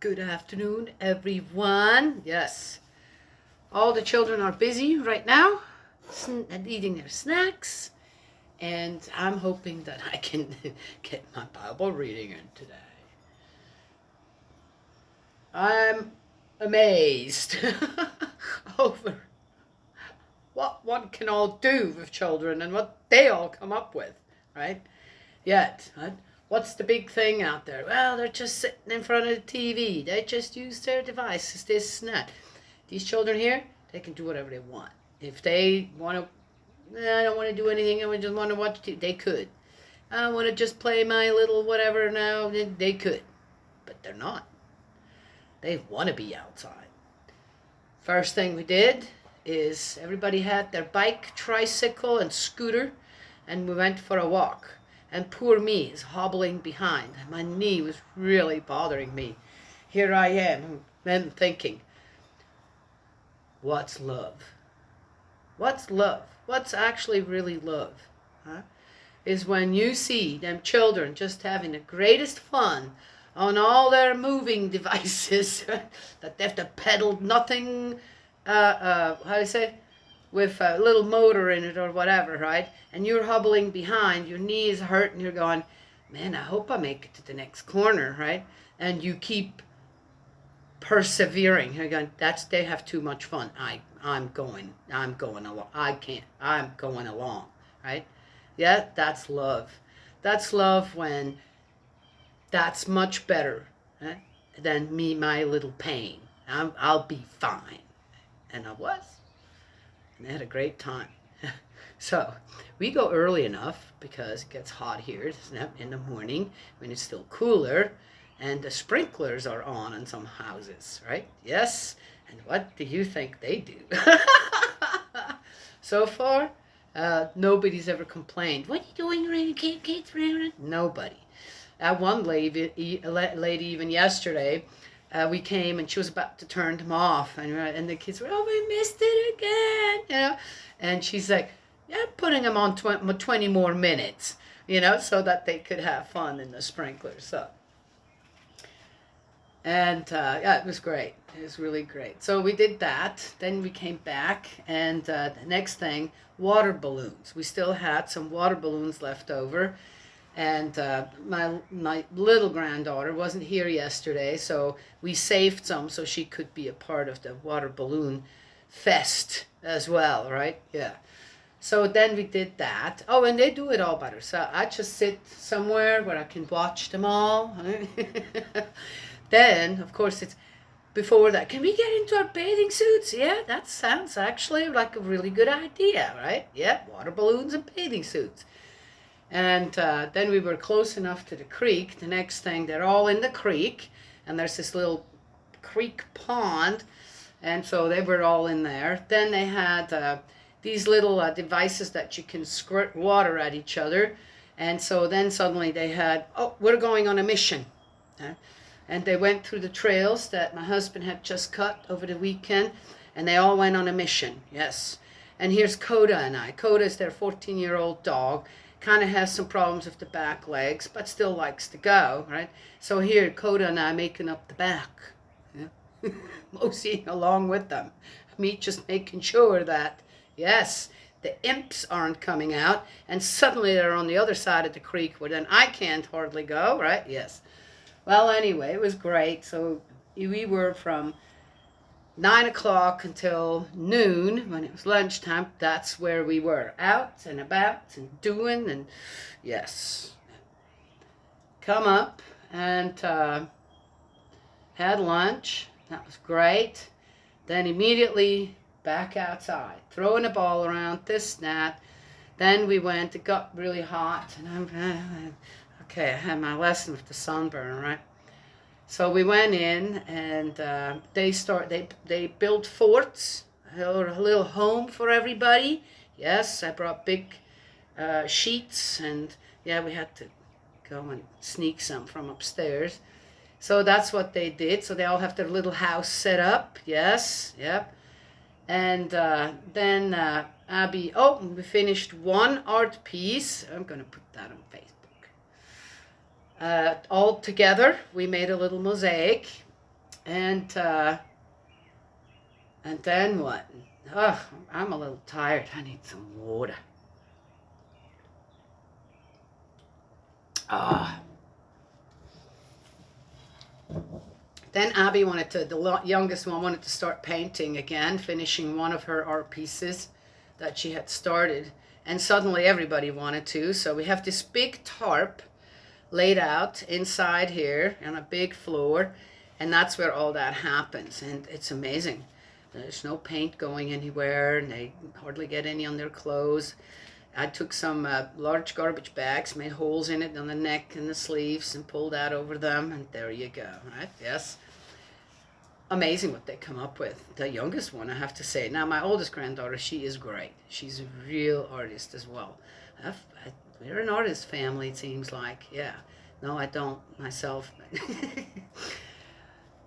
Good afternoon, everyone. Yes, all the children are busy right now and eating their snacks, and I'm hoping that I can get my Bible reading in today. I'm amazed over what one can all do with children and what they all come up with, right? Yet, right? What's the big thing out there? Well, they're just sitting in front of the TV. They just use their devices, this and that. These children here, they can do whatever they want. If they want to, I don't want to do anything, I just want to watch TV, they could. I want to just play my little whatever now, they could. But they're not. They want to be outside. First thing we did is everybody had their bike, tricycle, and scooter, and we went for a walk. And poor me is hobbling behind. My knee was really bothering me. Here I am, then thinking, what's love? What's love? What's actually really love? Huh? Is when you see them children just having the greatest fun on all their moving devices that they have to pedal nothing, how do you say, with a little motor in it or whatever, right? And you're hobbling behind, your knee is hurt, and you're going, man, I hope I make it to the next corner, right? And you keep persevering. You're going, they have too much fun. I'm going along. I can't. I'm going along, right? Yeah, that's love. That's love when that's much better, right, than my little pain. I'll be fine. And I was. And they had a great time. So we go early enough because it gets hot here in the morning when it's still cooler, and the sprinklers are on in some houses, right? Yes. And what do you think they do? So far, nobody's ever complained. What are you doing, Rainy? Kids? Nobody. One lady even yesterday, we came and she was about to turn them off, and the kids were, oh, we missed it again, and she's like, yeah, putting them on 20 more minutes, so that they could have fun in the sprinklers. So, and yeah, it was great. It was really great. So we did that. Then we came back, and the next thing, water balloons. We still had some water balloons left over. And my little granddaughter wasn't here yesterday, so we saved some so she could be a part of the water balloon fest as well, right? Yeah. So then we did that. Oh, and they do it all by themselves. I just sit somewhere where I can watch them all. Then, of course, it's before that. Can we get into our bathing suits? Yeah, that sounds actually like a really good idea, right? Yeah, water balloons and bathing suits. And then we were close enough to the creek. The next thing, they're all in the creek, and there's this little creek pond, and so they were all in there. Then they had these little devices that you can squirt water at each other, and so then suddenly they had, oh, we're going on a mission. And they went through the trails that my husband had just cut over the weekend, and they all went on a mission, yes. And here's Coda and I. Coda is their 14-year-old dog. Kind of has some problems with the back legs, but still likes to go, right? So here, Coda and I making up the back, moseying along with them. Me just making sure that, yes, the imps aren't coming out, and suddenly they're on the other side of the creek where then I can't hardly go, right? Yes. Well, anyway, it was great. So we were from 9 o'clock until noon, when it was lunchtime. That's where we were, out and about and doing, and yes. Come up and had lunch. That was great. Then immediately back outside, throwing a ball around, this, that. Then we went, it got really hot, and I had my lesson with the sunburn, right? So we went in, and they built forts, a little home for everybody. Yes, I brought big sheets, and yeah, we had to go and sneak some from upstairs. So that's what they did. So they all have their little house set up. Yes, yep. And then Abby, we finished one art piece. I'm going to put that on Facebook. All together, we made a little mosaic. And then what? Ugh, I'm a little tired. I need some water. Ah. Then Abby the youngest one wanted to start painting again, finishing one of her art pieces that she had started. And suddenly everybody wanted to. So we have this big tarp laid out inside here on a big floor. And that's where all that happens. And it's amazing. There's no paint going anywhere, and they hardly get any on their clothes. I took some large garbage bags, made holes in it on the neck and the sleeves, and pulled that over them, and there you go, right? Yes. Amazing what they come up with. The youngest one, I have to say. Now, my oldest granddaughter, she is great. She's a real artist as well. We're an artist family, it seems like. Yeah. No, I don't myself.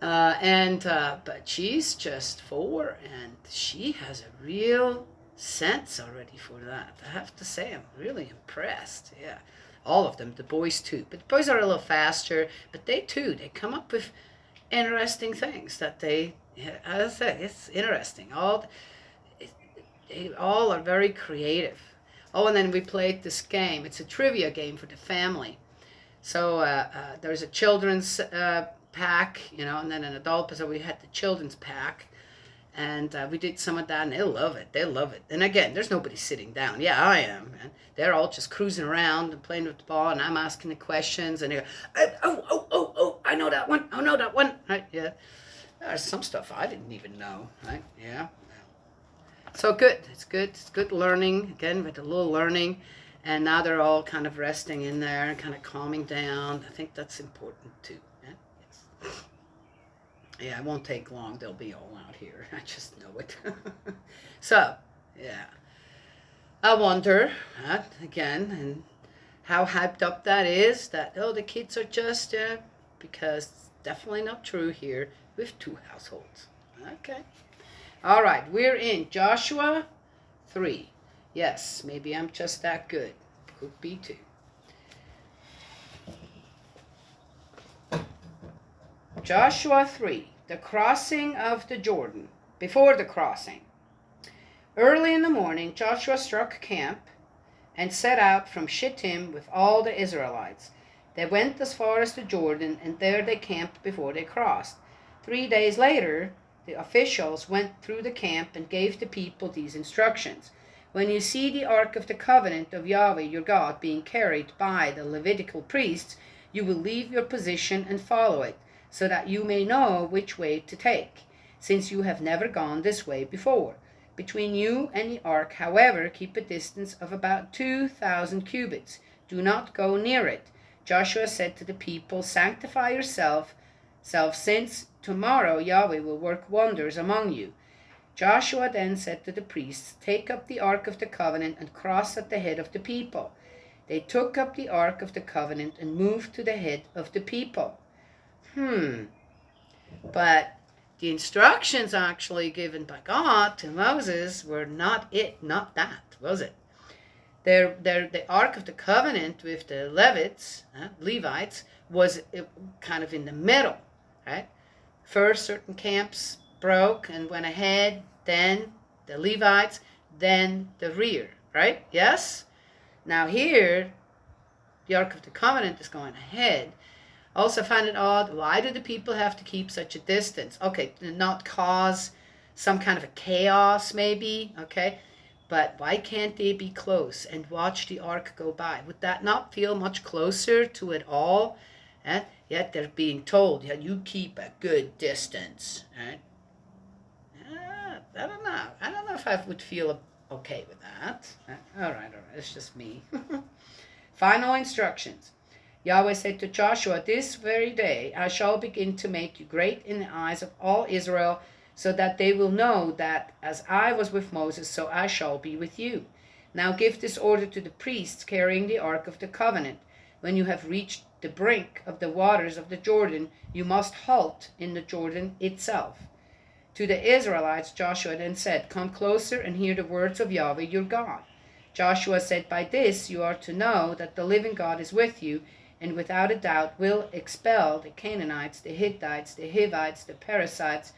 But she's just 4, and she has a real sense already for that. I have to say, I'm really impressed. Yeah, all of them, the boys too. But the boys are a little faster, but they come up with interesting things that they, as I say, it's interesting. They all are very creative. Oh, and then we played this game. It's a trivia game for the family. So there's a children's pack, and then an adult. So we had the children's pack, and we did some of that, and they love it. They love it. And again, there's nobody sitting down. Yeah, I am. And they're all just cruising around and playing with the ball, and I'm asking the questions, and they go, oh, I know that one. I know that one. Right? Yeah. There's some stuff I didn't even know. Right? Yeah. So good. It's good. It's good learning. Again, with a little learning. And now they're all kind of resting in there and kind of calming down. I think that's important too. Yeah, yes. Yeah, it won't take long. They'll be all out here. I just know it. So, yeah. I wonder, again, and how hyped up that is, that, the kids are just, because it's definitely not true here with 2 households. Okay. All right, we're in Joshua 3. Yes, maybe I'm just that good. Could be too. Joshua 3, the crossing of the Jordan. Before the crossing. Early in the morning, Joshua struck camp and set out from Shittim with all the Israelites. They went as far as the Jordan, and there they camped before they crossed. 3 days later, the officials went through the camp and gave the people these instructions. When you see the Ark of the Covenant of Yahweh your God being carried by the Levitical priests, you will leave your position and follow it, so that you may know which way to take, since you have never gone this way before. Between you and the ark, however, keep a distance of about 2,000 cubits. Do not go near it. Joshua said to the people, sanctify yourself, since tomorrow Yahweh will work wonders among you. Joshua then said to the priests, take up the Ark of the Covenant and cross at the head of the people. They took up the Ark of the Covenant and moved to the head of the people. But the instructions actually given by God to Moses were not that, was it? The Ark of the Covenant with the Levites, was kind of in the middle, right? First, certain camps broke and went ahead, then the Levites, then the rear, right? Yes? Now here, the Ark of the Covenant is going ahead. Also find it odd, why do the people have to keep such a distance? Okay, to not cause some kind of a chaos maybe, okay? But why can't they be close and watch the ark go by? Would that not feel much closer to it all? Yet they're being told, you keep a good distance. Right? I don't know. I don't know if I would feel okay with that. All right, it's just me. Final instructions. Yahweh said to Joshua, this very day I shall begin to make you great in the eyes of all Israel, so that they will know that as I was with Moses, so I shall be with you. Now give this order to the priests carrying the Ark of the Covenant. When you have reached the brink of the waters of the Jordan, you must halt in the Jordan itself. To the Israelites, Joshua then said, come closer and hear the words of Yahweh your God. Joshua said, by this you are to know that the living God is with you, and without a doubt will expel the Canaanites, the Hittites, the Hivites, the Perizzites,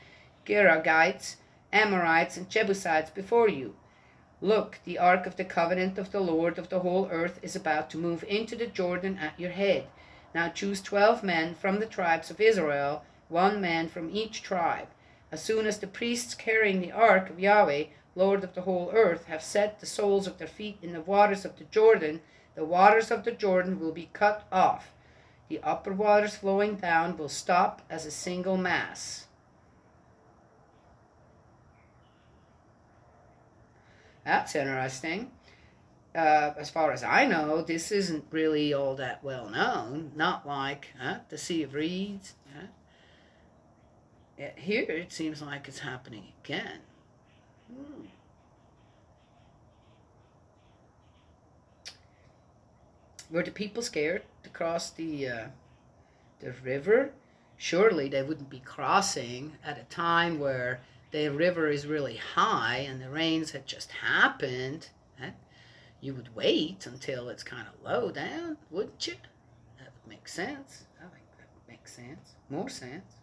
Geragites, Amorites, and Jebusites before you. Look, the ark of the covenant of the Lord of the whole earth is about to move into the Jordan at your head. Now choose 12 men from the tribes of Israel, 1 man from each tribe. As soon as the priests carrying the ark of Yahweh, Lord of the whole earth, have set the soles of their feet in the waters of the waters of the Jordan will be cut off. The upper waters flowing down will stop as a single mass. That's interesting. As far as I know, this isn't really all that well known. Not like the Sea of Reeds. Here it seems like it's happening again. Were the people scared to cross the river? Surely they wouldn't be crossing at a time where the river is really high and the rains had just happened. You would wait until it's kind of low down, wouldn't you? That would make sense. I think that makes sense. More sense.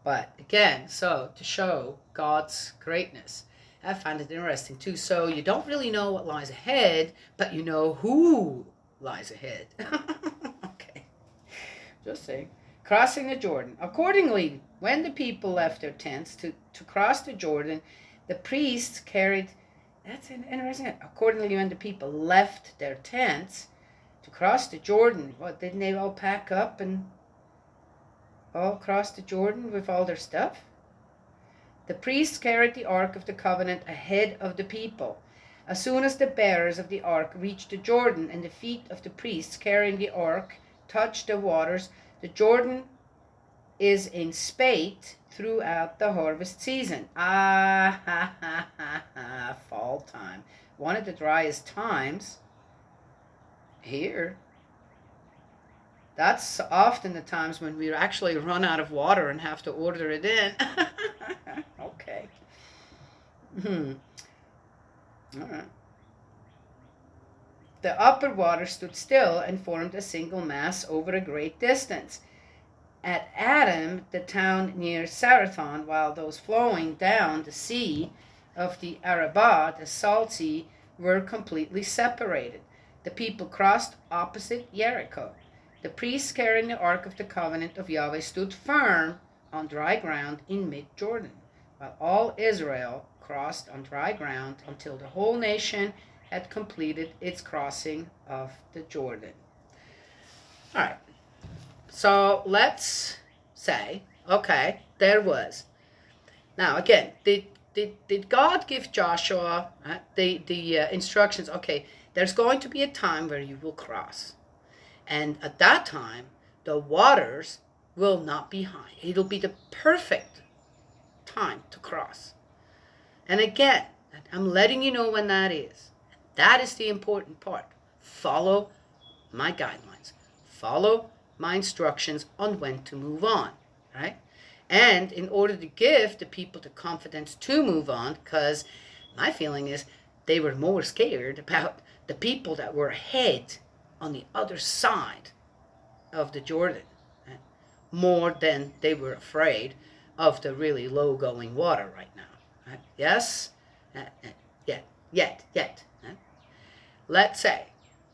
But again, so to show God's greatness, I find it interesting too. So you don't really know what lies ahead, but you know who lies ahead. Okay. Just saying. Crossing the Jordan. Accordingly, when the people left their tents to cross the Jordan, the priests carried... That's interesting. Accordingly, when the people left their tents to cross the Jordan, what, didn't they all pack up and all cross the Jordan with all their stuff? The priests carried the Ark of the Covenant ahead of the people. As soon as the bearers of the Ark reached the Jordan and the feet of the priests carrying the Ark touched the waters, the Jordan is in spate throughout the harvest season. Fall time. One of the driest times here. That's often the times when we actually run out of water and have to order it in. Okay. All right. The upper water stood still and formed a single mass over a great distance. At Adam, the town near Sarathon, while those flowing down the sea of the Arabah, the Salt Sea, were completely separated. The people crossed opposite Jericho. The priests carrying the Ark of the Covenant of Yahweh stood firm on dry ground in mid-Jordan, while all Israel crossed on dry ground until the whole nation had completed its crossing of the Jordan. All right. So let's say, okay, there was. Now again, did God give Joshua the instructions? Okay, there's going to be a time where you will cross, and at that time the waters will not be high. It'll be the perfect time to cross. And again, I'm letting you know when that is. That is the important part. Follow my guidelines. Follow my instructions on when to move on, right? And in order to give the people the confidence to move on, because my feeling is they were more scared about the people that were ahead on the other side of the Jordan, right? More than they were afraid of the really low going water right now, right? Yes? Yet. Right? Let's say,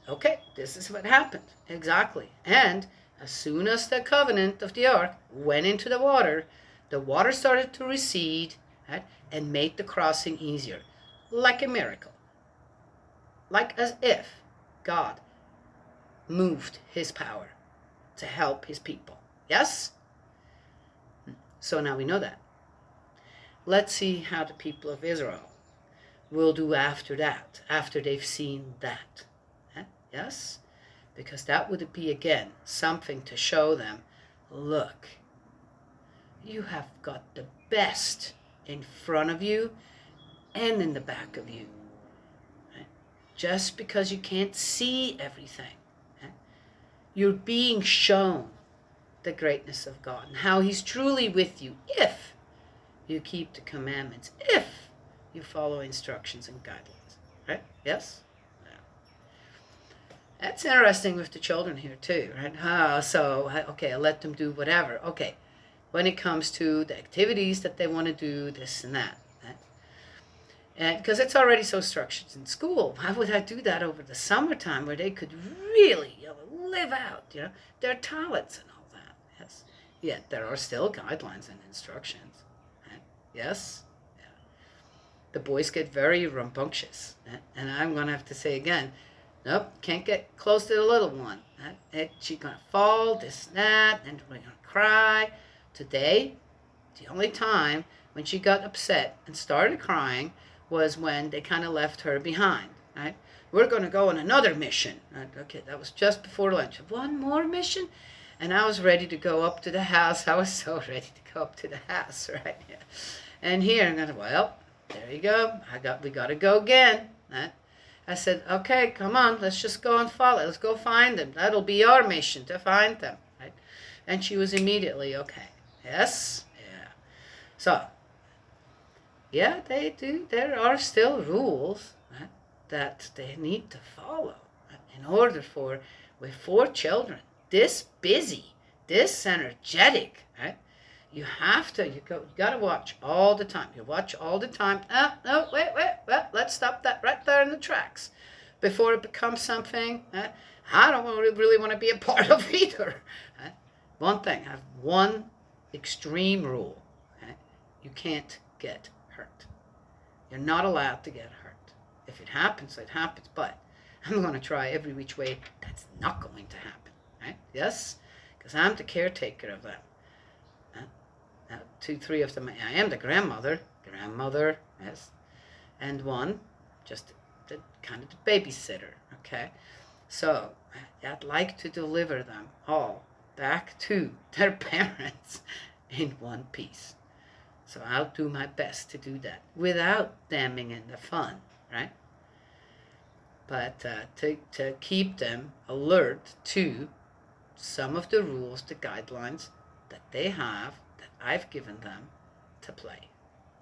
okay, this is what happened. Exactly. And as soon as the covenant of the ark went into the water started to recede, right, and made the crossing easier. Like a miracle. Like as if God moved his power to help his people. Yes? So now we know that. Let's see how the people of Israel will do after that, after they've seen that. Yes? Because that would be, again, something to show them, look, you have got the best in front of you and in the back of you. Right? Just because you can't see everything, right? You're being shown the greatness of God and how he's truly with you if you keep the commandments, if you follow instructions and guidelines. Right? Yes? That's interesting with the children here too, right? Okay, I let them do whatever. Okay, when it comes to the activities that they want to do, this and that. Right? And because it's already so structured in school, why would I do that over the summertime where they could really, live out, their talents and all that? Yes. Yet there are still guidelines and instructions. Right? Yes. Yeah. The boys get very rambunctious, right? And I'm going to have to say again, nope, can't get close to the little one. Right? She's going to fall, this, that, and we're going to cry. Today, the only time when she got upset and started crying was when they kind of left her behind, right? We're going to go on another mission. Right? Okay, that was just before lunch. One more mission? And I was ready to go up to the house. I was so ready to go up to the house, right? Yeah. And here, I'm going, well, there you go. We got to go again. Right? I said, okay, come on, let's just go and follow. Let's go find them. That'll be our mission, to find them, right? And she was immediately, okay. Yes? Yeah. So, yeah, they do. There are still rules, right, that they need to follow, right, in order with 4 children, this busy, this energetic, right? You got to watch all the time. You watch all the time. No, wait. Well, let's stop that right there in the tracks before it becomes something I don't really want to be a part of either. Right? One thing, I have one extreme rule. Right? You can't get hurt. You're not allowed to get hurt. If it happens, it happens. But I'm going to try every which way that's not going to happen. Right? Yes? Because I'm the caretaker of them. 2, 3 of them. I am the grandmother, yes, and one, just the kind of the babysitter. Okay, so I'd like to deliver them all back to their parents in one piece. So I'll do my best to do that without damning in the fun, right? But to keep them alert to some of the rules, the guidelines that they have, I've given them to play.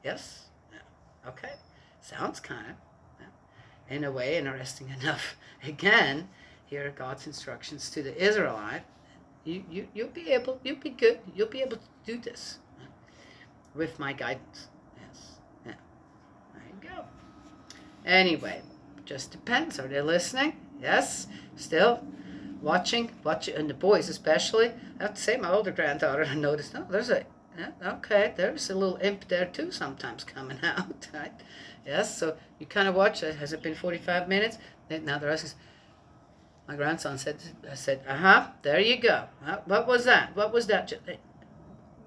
Yes? Yeah. Okay. Sounds kind of, in a way, interesting enough. Again, here are God's instructions to the Israelite. You'll be good. You'll be able to do this with my guidance. Yes. Yeah. There you go. Anyway, just depends. Are they listening? Yes. Still watching, and the boys especially. I have to say, my older granddaughter, I noticed, there's a little imp there too sometimes coming out, right? Yes, so you kind of watch, has it been 45 minutes? Now the rest is, my grandson said, there you go. What was that?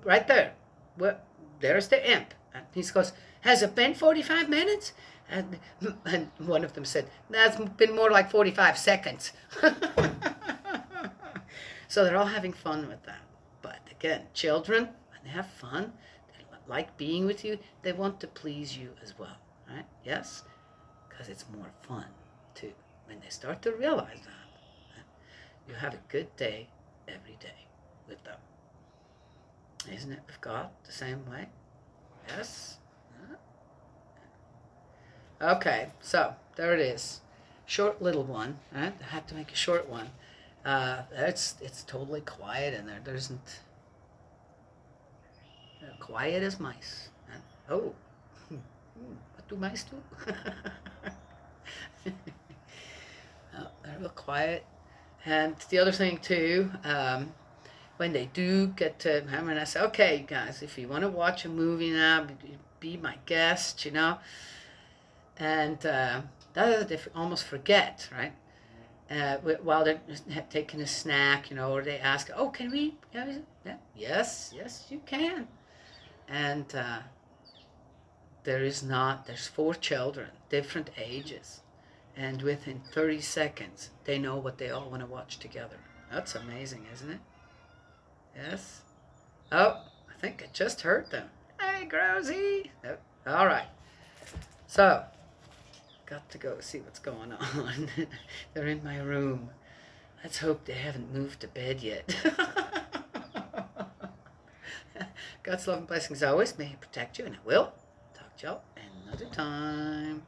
Right there. There's the imp. And he goes, has it been 45 minutes? And one of them said, that's been more like 45 seconds. So they're all having fun with that. But again, children, when they have fun, they like being with you, they want to please you as well, right? Yes? Because it's more fun, too. When they start to realize that, right? You have a good day every day with them. Isn't it with God the same way? Yes? Okay, so there it is. Short little one, right? I had to make a short one. It's totally quiet in there. There isn't quiet as mice. Oh, what do mice do? They're real quiet. And the other thing too, when they do get to, I say, okay, you guys, if you want to watch a movie now, be my guest, and that they almost forget, right? While they're taking a snack, or they ask, oh, can we? Yeah, yes, you can. And there's 4 children, different ages. And within 30 seconds, they know what they all want to watch together. That's amazing, isn't it? Yes? Oh, I think I just heard them. Hey, Grousey! Oh, all right. So, got to go see what's going on. They're in my room. Let's hope they haven't moved to bed yet. God's love and blessings always. May He protect you, and I will talk to y'all another time.